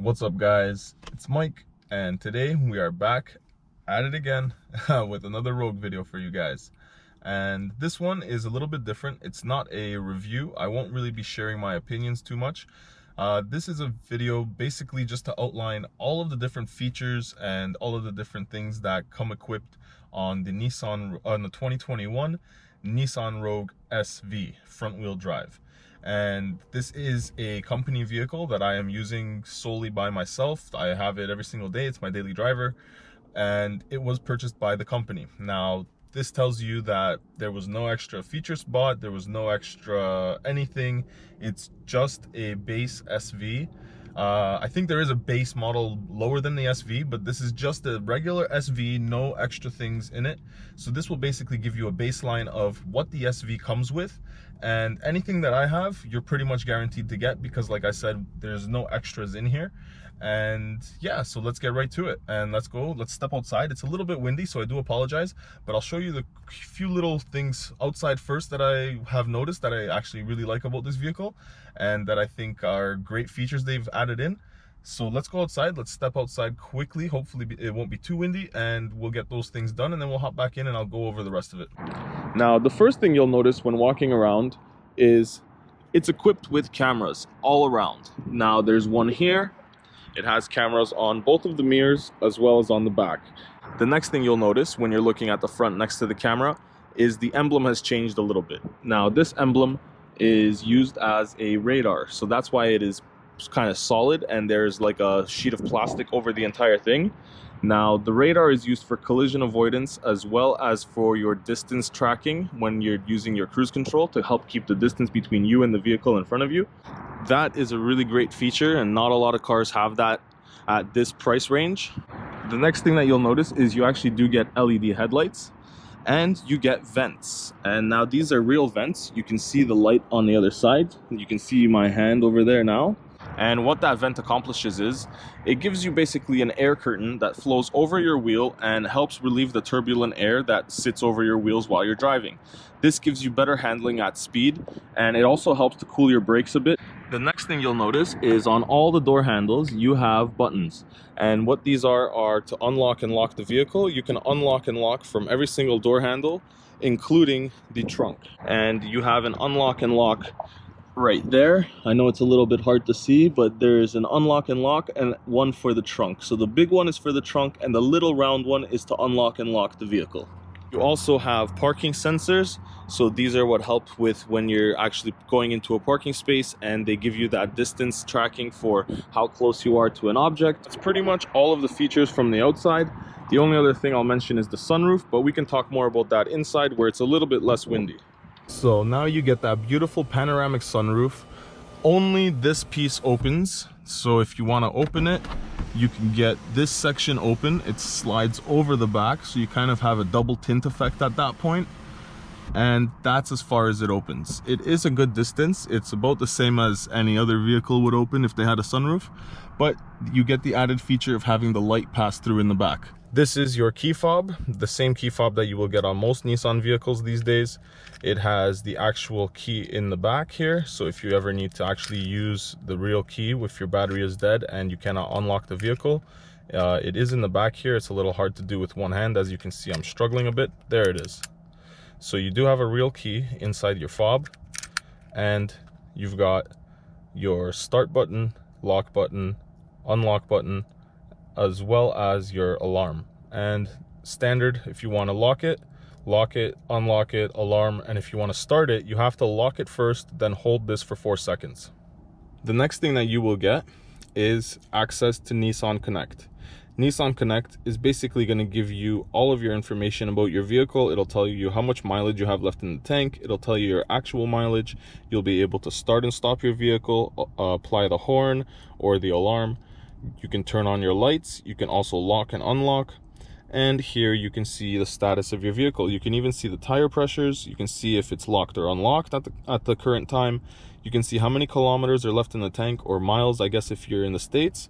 What's up, guys? It's Mike, and today we are back at it again with another Rogue video for you guys. And this one is a little bit different. It's not a review. I won't really be sharing my opinions too much. This is a video basically just to outline all of the different features and all of the different things that come equipped on the 2021 Nissan Rogue SV front-wheel drive. And this is a company vehicle that I am using solely by myself. I have it every single day. It's my daily driver, and it was purchased by the company. Now, this tells you that there was no extra features bought, there was no extra anything. It's just a base SV. I think there is a base model lower than the SV, but this is just a regular SV, no extra things in it. So this will basically give you a baseline of what the SV comes with, and anything that I have, you're pretty much guaranteed to get, because like I said, there's no extras in here. And yeah, so let's get right to it and let's step outside. It's a little bit windy, so I do apologize, but I'll show you the few little things outside first that I have noticed that I actually really like about this vehicle and that I think are great features they've added in. So let's go outside, let's step outside quickly. Hopefully it won't be too windy, and we'll get those things done, and then we'll hop back in and I'll go over the rest of it. Now, the first thing you'll notice when walking around is it's equipped with cameras all around. Now there's one here. It has cameras on both of the mirrors as well as on the back. The next thing you'll notice when you're looking at the front next to the camera is the emblem has changed a little bit. Now this emblem is used as a radar, so that's why it is kind of solid and there's like a sheet of plastic over the entire thing. Now the radar is used for collision avoidance as well as for your distance tracking when you're using your cruise control to help keep the distance between you and the vehicle in front of you. That is a really great feature, and not a lot of cars have that at this price range. The next thing that you'll notice is you actually do get LED headlights and you get vents. And now these are real vents. You can see the light on the other side. You can see my hand over there now. And what that vent accomplishes is it gives you basically an air curtain that flows over your wheel and helps relieve the turbulent air that sits over your wheels while you're driving. This gives you better handling at speed, and it also helps to cool your brakes a bit. The next thing you'll notice is on all the door handles you have buttons, and what these are to unlock and lock the vehicle. You can unlock and lock from every single door handle, including the trunk, and you have an unlock and lock right there. I know it's a little bit hard to see, but there's an unlock and lock and one for the trunk. So the big one is for the trunk and the little round one is to unlock and lock the vehicle. You also have parking sensors. So these are what help with when you're actually going into a parking space, and they give you that distance tracking for how close you are to an object. It's pretty much all of the features from the outside. The only other thing I'll mention is the sunroof, but we can talk more about that inside where it's a little bit less windy. So now you get that beautiful panoramic sunroof. Only this piece opens, so if you want to open it, you can get this section open. It slides over the back, so you kind of have a double tint effect at that point. And that's as far as it opens. It is a good distance. It's about the same as any other vehicle would open if they had a sunroof, but you get the added feature of having the light pass through in the back. This is your key fob, the same key fob that you will get on most Nissan vehicles these days. It has the actual key in the back here, so if you ever need to actually use the real key if your battery is dead and you cannot unlock the vehicle, it is in the back here. It's a little hard to do with one hand. As you can see, I'm struggling a bit. There it is. So you do have a real key inside your fob, and you've got your start button, lock button, unlock button, as well as your alarm. And standard, if you want to lock it, unlock it, alarm, and if you want to start it, you have to lock it first, then hold this for 4 seconds. The next thing that you will get is access to Nissan Connect. Nissan Connect is basically going to give you all of your information about your vehicle. It'll tell you how much mileage you have left in the tank. It'll tell you your actual mileage. You'll be able to start and stop your vehicle, apply the horn or the alarm. You can turn on your lights. You can also lock and unlock. And here you can see the status of your vehicle. You can even see the tire pressures. You can see if it's locked or unlocked at the current time. You can see how many kilometers are left in the tank, or miles, I guess, if you're in the States.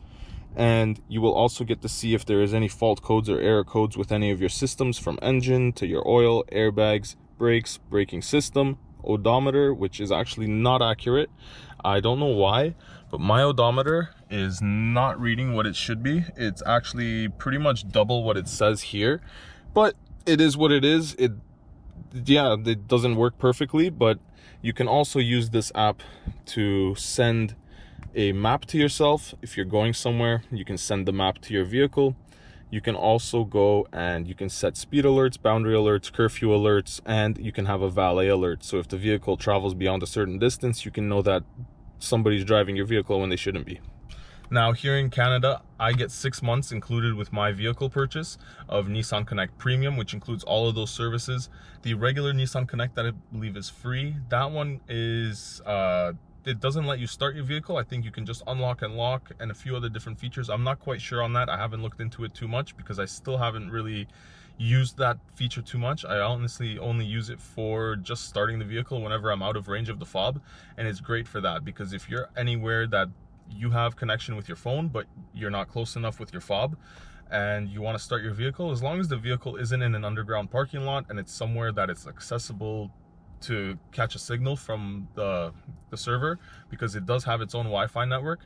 And you will also get to see if there is any fault codes or error codes with any of your systems, from engine to your oil, airbags, brakes, braking system, odometer, which is actually not accurate. I don't know why, but my odometer is not reading what it should be. It's actually pretty much double what it says here, but it is what it is. It doesn't work perfectly, but you can also use this app to send a map to yourself. If you're going somewhere, you can send the map to your vehicle. You can also go and you can set speed alerts, boundary alerts, curfew alerts, and you can have a valet alert. So if the vehicle travels beyond a certain distance, you can know that somebody's driving your vehicle when they shouldn't be. Now here in Canada, I get 6 months included with my vehicle purchase of Nissan Connect Premium, which includes all of those services. The regular Nissan Connect that I believe is free, that one is, it doesn't let you start your vehicle. I think you can just unlock and lock and a few other different features. I'm not quite sure on that. I haven't looked into it too much because I still haven't really used that feature too much. I honestly only use it for just starting the vehicle whenever I'm out of range of the fob, and it's great for that because if you're anywhere that you have connection with your phone but you're not close enough with your fob and you want to start your vehicle, as long as the vehicle isn't in an underground parking lot and it's somewhere that it's accessible to catch a signal from the server, because it does have its own Wi-Fi network,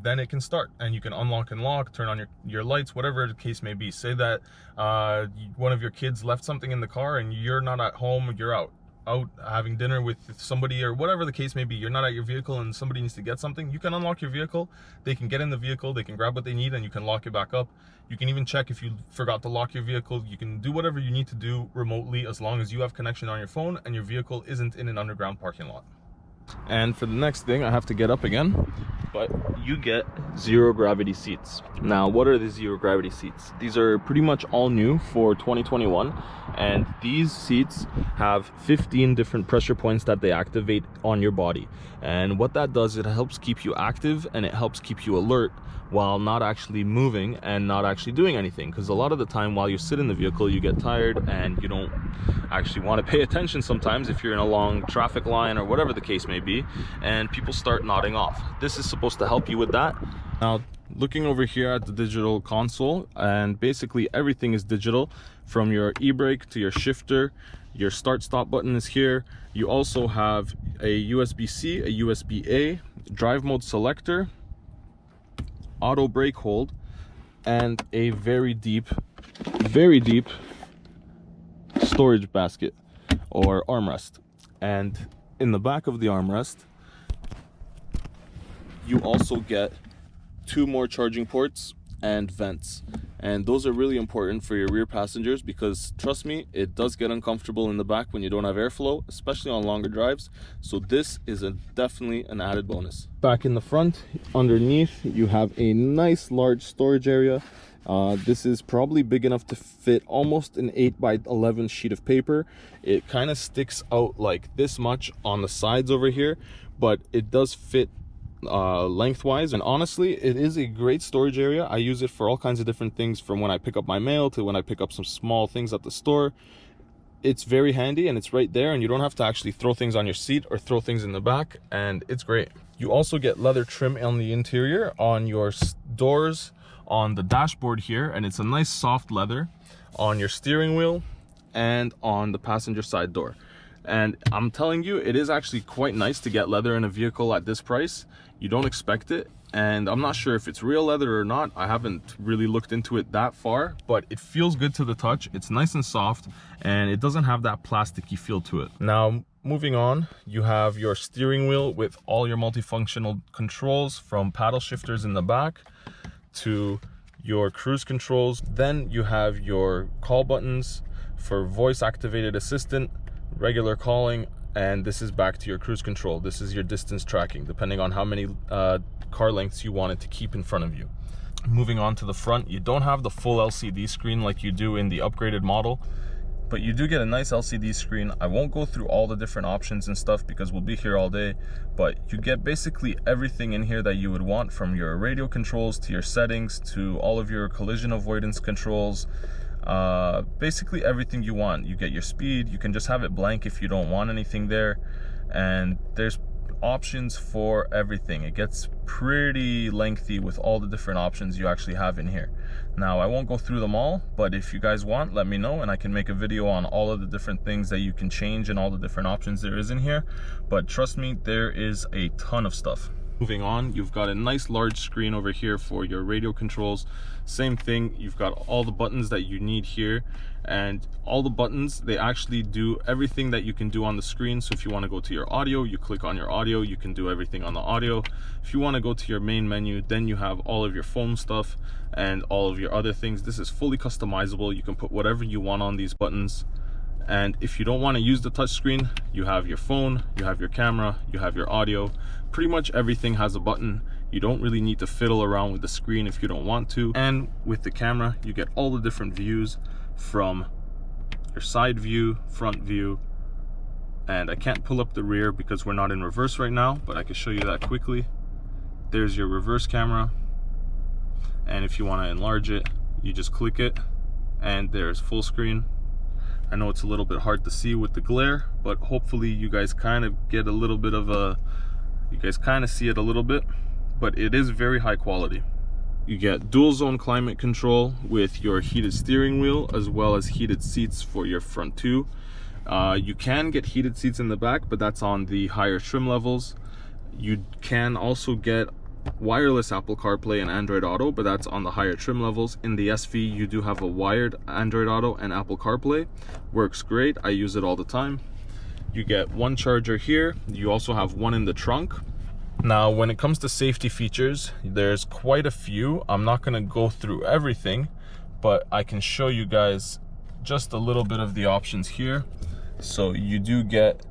then it can start and you can unlock and lock, turn on your lights, whatever the case may be. Say that one of your kids left something in the car and you're not at home, you're out having dinner with somebody or whatever the case may be, you're not at your vehicle and somebody needs to get something, you can unlock your vehicle, they can get in the vehicle, they can grab what they need, and you can lock it back up. You can even check if you forgot to lock your vehicle. You can do whatever you need to do remotely as long as you have connection on your phone and your vehicle isn't in an underground parking lot. And for the next thing, I have to get up again, but you get zero gravity seats. Now, what are the zero gravity seats? These are pretty much all new for 2021, and these seats have 15 different pressure points that they activate on your body. And what that does, it helps keep you active and it helps keep you alert while not actually moving and not actually doing anything, because a lot of the time while you sit in the vehicle you get tired and you don't actually want to pay attention sometimes if you're in a long traffic line or whatever the case may be, and people start nodding off. This is supposed to help you with that. Now, looking over here at the digital console, and basically everything is digital, from your e-brake to your shifter. Your start stop button is here. You also have a USB-C, a USB-A, drive mode selector, auto brake hold, and a very deep storage basket or armrest. And in the back of the armrest you also get 2 more charging ports and vents, and those are really important for your rear passengers because, trust me, it does get uncomfortable in the back when you don't have airflow, especially on longer drives. So this is definitely an added bonus. Back in the front, underneath, you have a nice large storage area. This is probably big enough to fit almost an 8x11 sheet of paper. It kind of sticks out like this much on the sides over here, but it does fit lengthwise, and honestly it is a great storage area. I use it for all kinds of different things, from when I pick up my mail to when I pick up some small things at the store. It's very handy and it's right there, and you don't have to actually throw things on your seat or throw things in the back, and it's great. You also get leather trim on the interior, on your doors, on the dashboard here, and it's a nice soft leather on your steering wheel and on the passenger side door. And I'm telling you, it is actually quite nice to get leather in a vehicle at this price. You don't expect it, and I'm not sure if it's real leather or not. I haven't really looked into it that far, but it feels good to the touch. It's nice and soft, and it doesn't have that plasticky feel to it. Now, moving on, you have your steering wheel with all your multifunctional controls, from paddle shifters in the back to your cruise controls. Then you have your call buttons for voice activated assistant, regular calling, and this is back to your cruise control. This is your distance tracking, depending on how many car lengths you want it to keep in front of you. Moving on to the front, you don't have the full LCD screen like you do in the upgraded model, but you do get a nice LCD screen. I won't go through all the different options and stuff because we'll be here all day, but you get basically everything in here that you would want, from your radio controls to your settings to all of your collision avoidance controls. Basically everything you want. You get your speed, you can just have it blank if you don't want anything there, and there's options for everything. It gets pretty lengthy with all the different options you actually have in here. Now, I won't go through them all, but if you guys want, let me know and I can make a video on all of the different things that you can change and all the different options there is in here. But trust me, there is a ton of stuff. Moving on, you've got a nice large screen over here for your radio controls. Same thing, you've got all the buttons that you need here, and all the buttons, they actually do everything that you can do on the screen. So if you want to go to your audio, you click on your audio, you can do everything on the audio. If you want to go to your main menu, then you have all of your phone stuff and all of your other things. This is fully customizable. You can put whatever you want on these buttons. And if you don't want to use the touchscreen, you have your phone, you have your camera, you have your audio. Pretty much everything has a button. You don't really need to fiddle around with the screen if you don't want to. And with the camera, you get all the different views, from your side view, front view, and I can't pull up the rear because we're not in reverse right now, but I can show you that quickly. There's your reverse camera, and if you want to enlarge it, you just click it, and there's full screen. I know it's a little bit hard to see with the glare, but hopefully you guys kind of get a little bit of a, you guys kind of see it a little bit, but it is very high quality. You get dual zone climate control with your heated steering wheel, as well as heated seats for your front two. You can get heated seats in the back, but that's on the higher trim levels. You can also get wireless Apple CarPlay and Android Auto, but that's on the higher trim levels. In the SV, you do have a wired Android Auto and Apple CarPlay. Works great. I use it all the time. You get one charger here. You also have one in the trunk. Now, when it comes to safety features, there's quite a few. I'm not going to go through everything, but I can show you guys just a little bit of the options here. So you do get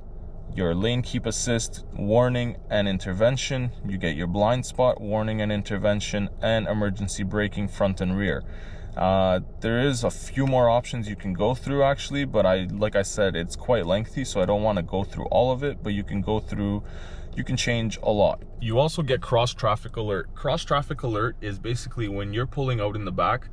your lane keep assist, warning and intervention. You get your blind spot warning and intervention, and emergency braking front and rear. There is a few more options you can go through actually, but like I said, it's quite lengthy, so I don't want to go through all of it, but you can go through, you can change a lot. You also get cross traffic alert. Cross traffic alert is basically when you're pulling out in the back,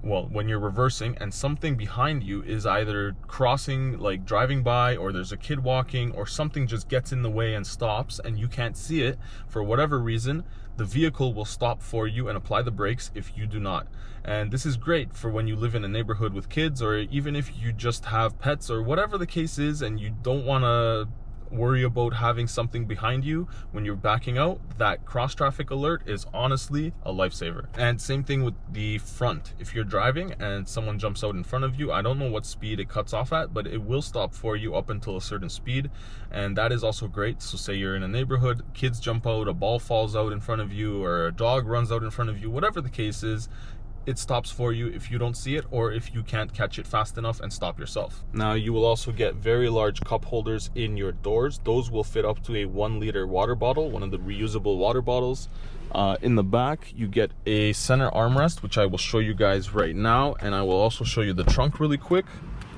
well, when you're reversing and something behind you is either crossing, like driving by, or there's a kid walking, or something just gets in the way and stops and you can't see it for whatever reason, the vehicle will stop for you and apply the brakes if you do not. And this is great for when you live in a neighborhood with kids, or even if you just have pets or whatever the case is and you don't want to worry about having something behind you when you're backing out. That cross traffic alert is honestly a lifesaver. And same thing with the front. If you're driving and someone jumps out in front of you, I don't know what speed it cuts off at, but it will stop for you up until a certain speed, and that is also great. So say you're in a neighborhood, kids jump out, a ball falls out in front of you, or a dog runs out in front of you, whatever the case is, it stops for you if you don't see it, or if you can't catch it fast enough and stop yourself. Now, you will also get very large cup holders in your doors. Those will fit up to a 1 liter water bottle, one of the reusable water bottles. In the back, you get a center armrest, which I will show you guys right now, and I will also show you the trunk really quick.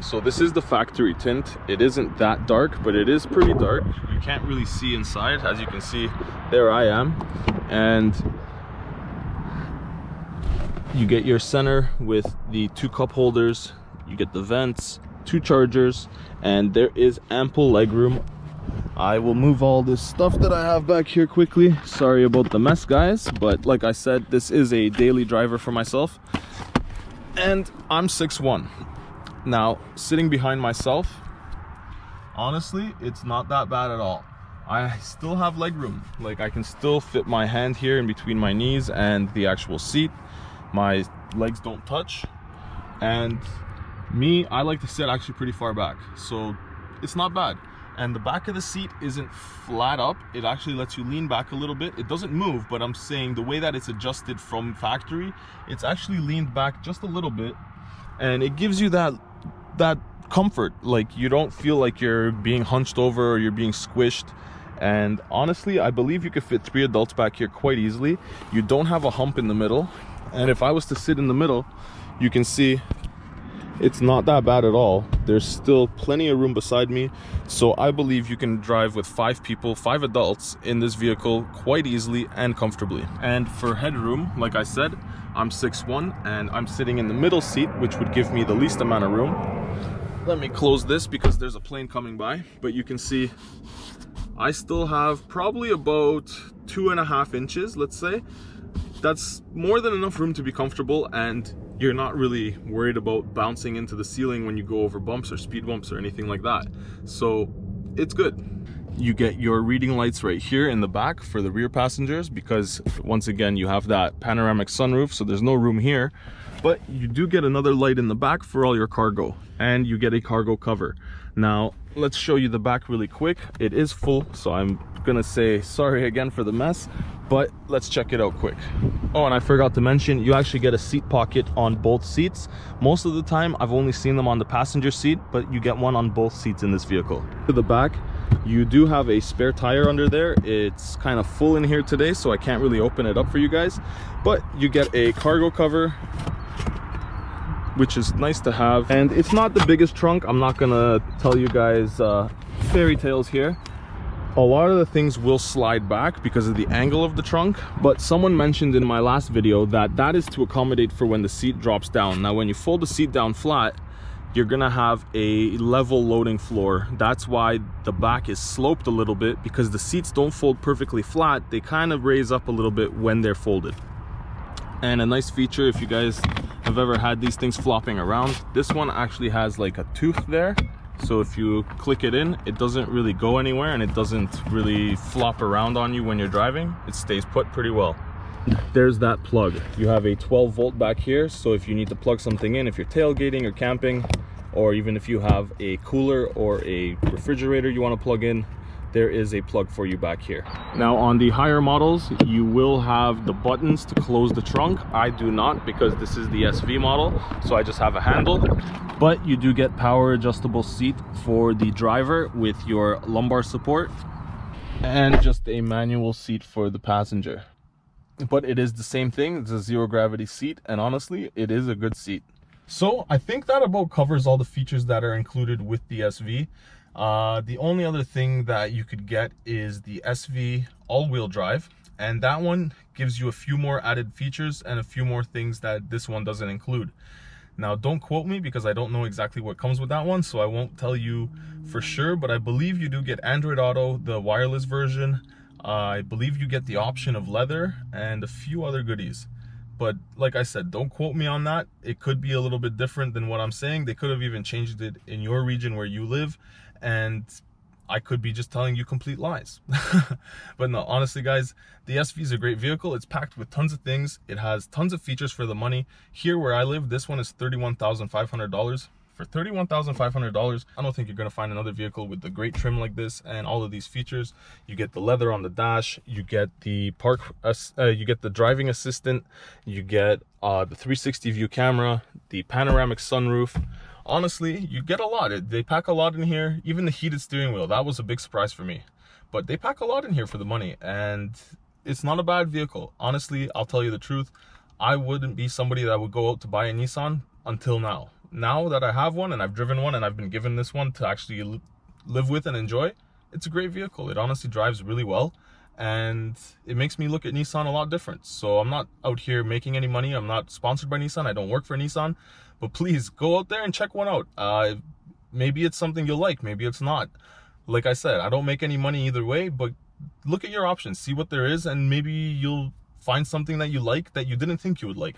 So this is the factory tint. It isn't that dark, but it is pretty dark. You can't really see inside. As you can see, there I am. And you get your center with the 2 cup holders, you get the vents, 2 chargers, and there is ample legroom. I will move all this stuff that I have back here quickly. Sorry about the mess, guys, but like I said, this is a daily driver for myself, and I'm 6'1". Now, sitting behind myself, honestly, it's not that bad at all. I still have legroom. Like, I can still fit my hand here in between my knees and the actual seat. My legs don't touch, and I like to sit actually pretty far back, so it's not bad. And the back of the seat isn't flat up, it actually lets you lean back a little bit. It doesn't move, but I'm saying the way that it's adjusted from factory, it's actually leaned back just a little bit, and it gives you that comfort. Like, you don't feel like you're being hunched over or you're being squished. And honestly, I believe you could fit 3 adults back here quite easily. You don't have a hump in the middle. And if I was to sit in the middle, you can see it's not that bad at all. There's still plenty of room beside me. So I believe you can drive with 5 people, 5 adults in this vehicle quite easily and comfortably. And for headroom, like I said, I'm 6'1", and I'm sitting in the middle seat, which would give me the least amount of room. Let me close this because there's a plane coming by, but you can see I still have probably about 2.5 inches, let's say. That's more than enough room to be comfortable, and you're not really worried about bouncing into the ceiling when you go over bumps or speed bumps or anything like that. So it's good. You get your reading lights right here in the back for the rear passengers, because once again you have that panoramic sunroof, so there's no room here. But you do get another light in the back for all your cargo, and you get a cargo cover. Now let's show you the back really quick. It is full, so I'm gonna say sorry again for the mess, but let's check it out quick. Oh, and I forgot to mention, you actually get a seat pocket on both seats. Most of the time I've only seen them on the passenger seat, but you get one on both seats in this vehicle. To the back, you do have a spare tire under there. It's kind of full in here today, so I can't really open it up for you guys, but you get a cargo cover, which is nice to have. And it's not the biggest trunk. I'm not gonna tell you guys fairy tales here. A lot of the things will slide back because of the angle of the trunk, but someone mentioned in my last video that that is to accommodate for when the seat drops down. Now when you fold the seat down flat, you're gonna have a level loading floor. That's why the back is sloped a little bit, because the seats don't fold perfectly flat. They kind of raise up a little bit when they're folded. And a nice feature, if you guys have ever had these things flopping around, this one actually has like a tooth there. So if you click it in, it doesn't really go anywhere, and it doesn't really flop around on you when you're driving. It stays put pretty well. There's that plug. You have a 12 volt back here, so if you need to plug something in, if you're tailgating or camping, or even if you have a cooler or a refrigerator you want to plug in, there is a plug for you back here. Now on the higher models, you will have the buttons to close the trunk. I do not, because this is the SV model, so I just have a handle. But you do get power adjustable seat for the driver with your lumbar support, and just a manual seat for the passenger. But it is the same thing. It's a zero gravity seat, and honestly it is a good seat. So I think that about covers all the features that are included with the SV. The only other thing that you could get is the SV all-wheel drive, and that one gives you a few more added features and a few more things that this one doesn't include. Now don't quote me, because I don't know exactly what comes with that one, so I won't tell you for sure, but I believe you do get Android Auto, the wireless version. I believe you get the option of leather and a few other goodies. But like I said, don't quote me on that. It could be a little bit different than what I'm saying. They could have even changed it in your region where you live, and I could be just telling you complete lies. But no, honestly guys, the SV is a great vehicle. It's packed with tons of things. It has tons of features for the money. Here where I live, this one is $31,500. For $31,500, I don't think you're gonna find another vehicle with the great trim like this and all of these features. You get the leather on the dash, you get the you get the driving assistant, you get the 360 view camera, the panoramic sunroof. Honestly, you get a lot. They pack a lot in here. Even the heated steering wheel, that was a big surprise for me. But they pack a lot in here for the money, and it's not a bad vehicle. Honestly, I'll tell you the truth, I wouldn't be somebody that would go out to buy a Nissan until now. Now that I have one and I've driven one and I've been given this one to actually live with and enjoy, it's a great vehicle. It honestly drives really well, and it makes me look at Nissan a lot different. So I'm not out here making any money. I'm not sponsored by Nissan. I don't work for Nissan, but please go out there and check one out. Maybe it's something you'll like, maybe it's not. Like I said, I don't make any money either way, but look at your options, see what there is, and maybe you'll find something that you like that you didn't think you would like.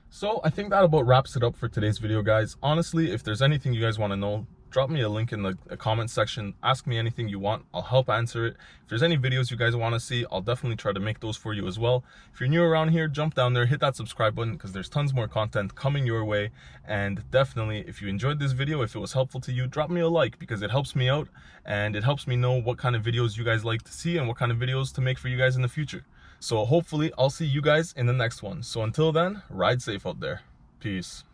So I think that about wraps it up for today's video, guys. Honestly, if there's anything you guys want to know, drop me a link in the comment section. Ask me anything you want. I'll help answer it. If there's any videos you guys want to see, I'll definitely try to make those for you as well. If you're new around here, jump down there, hit that subscribe button, because there's tons more content coming your way. And definitely, if you enjoyed this video, if it was helpful to you, drop me a like, because it helps me out and it helps me know what kind of videos you guys like to see and what kind of videos to make for you guys in the future. So hopefully I'll see you guys in the next one. So until then, ride safe out there. Peace.